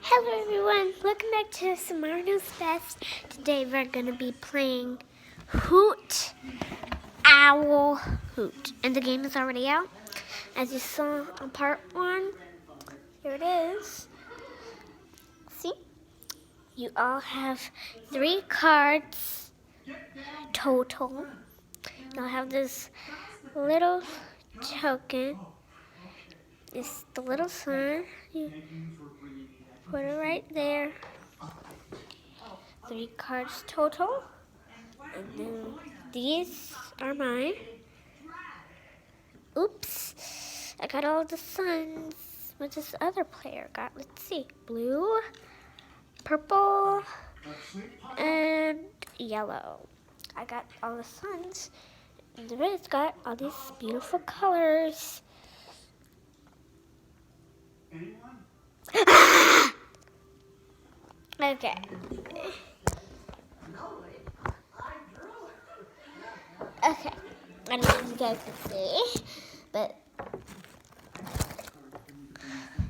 Hello everyone, welcome back to Samarno's Best. Today we're going to be playing Hoot, Owl, Hoot. And the game is already out. As you saw on part 1, here it is. See? You all have 3 cards total. You'll have this little token. It's the little sun. You put it right there. 3 cards total. And then these are mine. Oops. I got all the suns. What this other player got? Let's see. Blue, purple, and yellow. I got all the suns. And the red's got all these beautiful colors. Okay. Okay. I don't know if you guys can see, but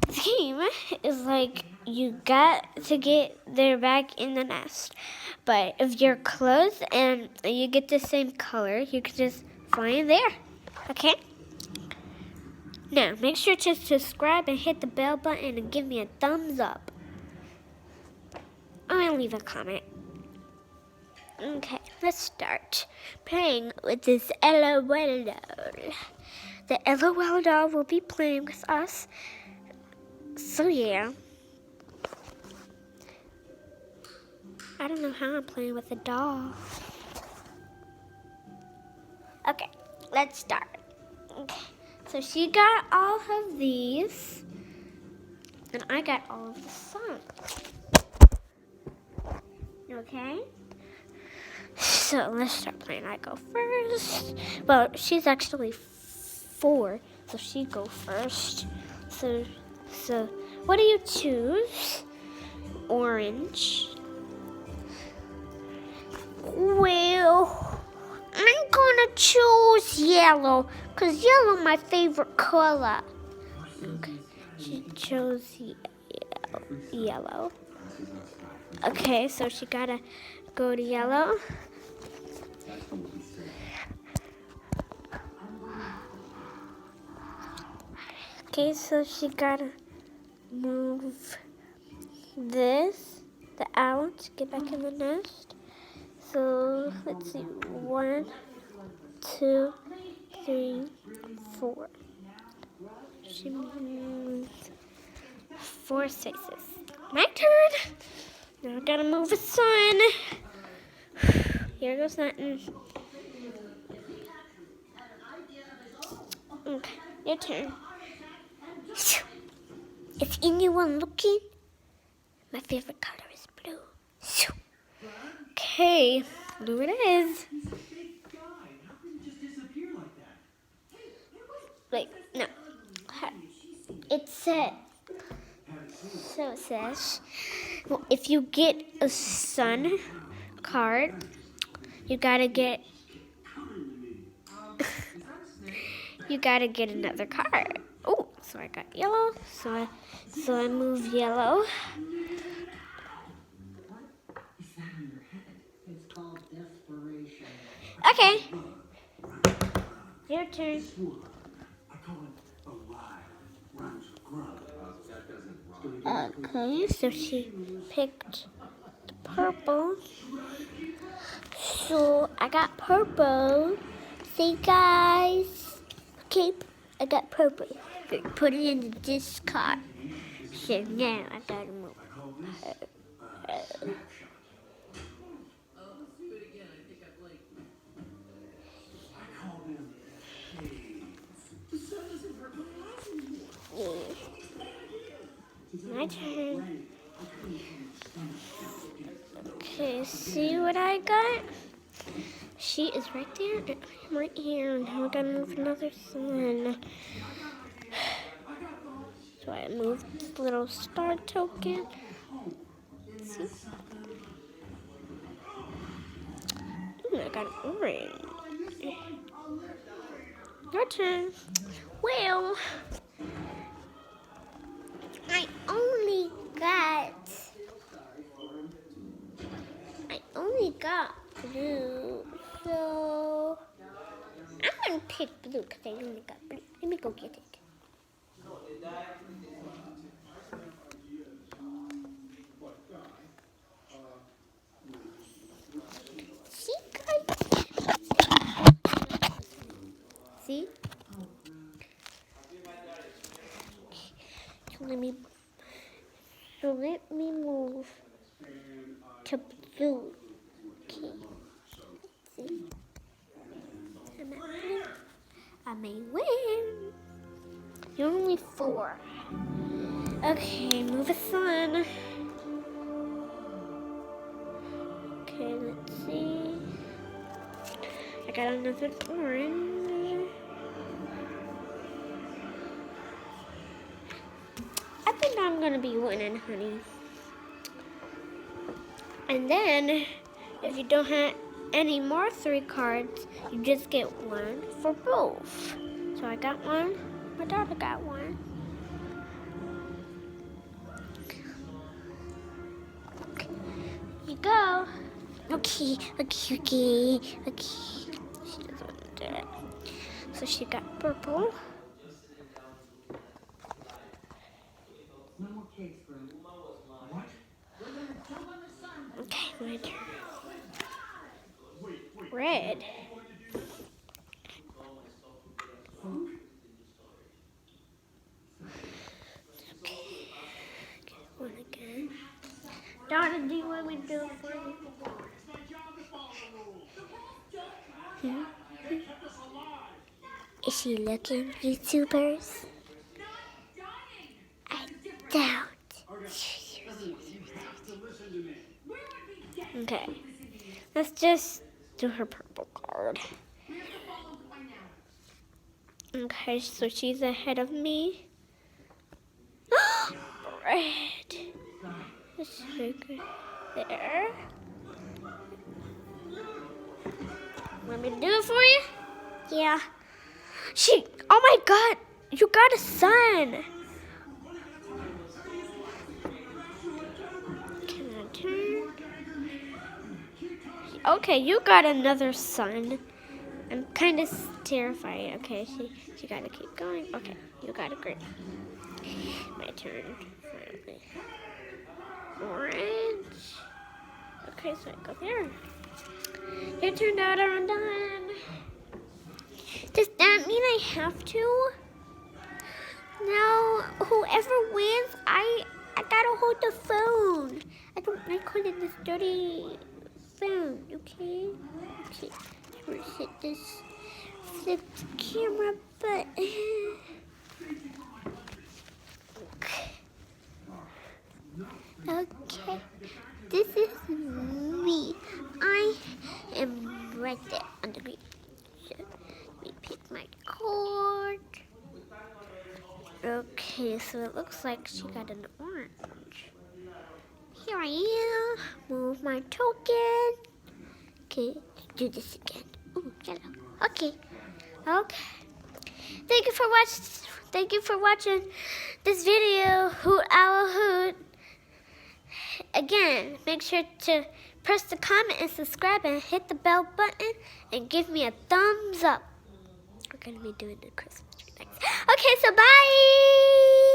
the game is like you got to get there back in the nest. But if you're close and you get the same color, you can just fly in there. Okay? Now, make sure to subscribe and hit the bell button and give me a thumbs up. And leave a comment. Okay, let's start playing with this LOL doll. The LOL doll will be playing with us. So yeah. I don't know how I'm playing with a doll. Okay, let's start. Okay, so she got all of these, and I got all of the sun. Okay? So let's start playing. I go first. Well, she's actually 4, so she go first. So what do you choose? Orange. Well, I'm gonna choose yellow, because yellow my favorite color. Okay, she chose yellow. Okay, so she gotta go to yellow. Okay, so she gotta move this, the owl, to get back in the nest. So let's see, 1, 2, 3, 4. She moved 4 spaces. My turn. Now I gotta move the sun. Here goes nothing. Okay, your turn. If anyone looking, my favorite color is blue. Okay, blue it is. Wait, no. It said, so it says, well, if you get a sun card, you gotta get another card. Oh, so I got yellow. So I move yellow. Okay. Your turn. Okay, so she picked the purple. So I got purple. See, guys? Okay, I got purple. Put it in the discard. So now I gotta move her. My turn. Okay, see what I got? She is right there, and I'm right here, and now I gotta move another sun. So I moved this little star token. See? Ooh, I got orange. Your turn. Well, I only got got blue, so I'm gonna pick blue because I only got blue. Let me go get it. See, guys? See? So let me move to blue. Okay. See? I'm at blue. I may win. You're only 4. Okay, move a sun. Okay, let's see. I got another orange. I think I'm gonna be winning, honey. And then, if you don't have any more 3 cards, you just get 1 for both. So I got 1. My daughter got 1. Okay. Here you go. Okay. She doesn't want to do it. So she got purple. Okay, my turn. Red. Okay. Get 1 again. Donna, do you want me to do it for you? Is she looking, YouTubers? I doubt. Okay. Let's just do her purple card. Okay, so she's ahead of me. Red. Let's take it there. Want me to do it for you? Yeah. Oh my God, you got a sun. Can I turn? Okay, you got another sun. I'm kind of terrified. Okay, she got to keep going. Okay, you got it, great. My turn. Finally. Orange. Okay, so I go there. Your turn, daughter. I'm done. Does that mean I have to? Now, whoever wins, I gotta hold the phone. I don't like holding this dirty phone, okay? Okay, let's hit this flip camera button. Okay, this is me. I am right there on the green. So, let me pick my card. Okay, so it looks like she got an orange. Here I am. Move my token. Okay, do this again. Ooh, yellow. Okay. Thank you for watching this video, Hoot Owl Hoot. Again, make sure to press the comment and subscribe and hit the bell button and give me a thumbs up. We're gonna be doing the Christmas tree next. Okay, so bye.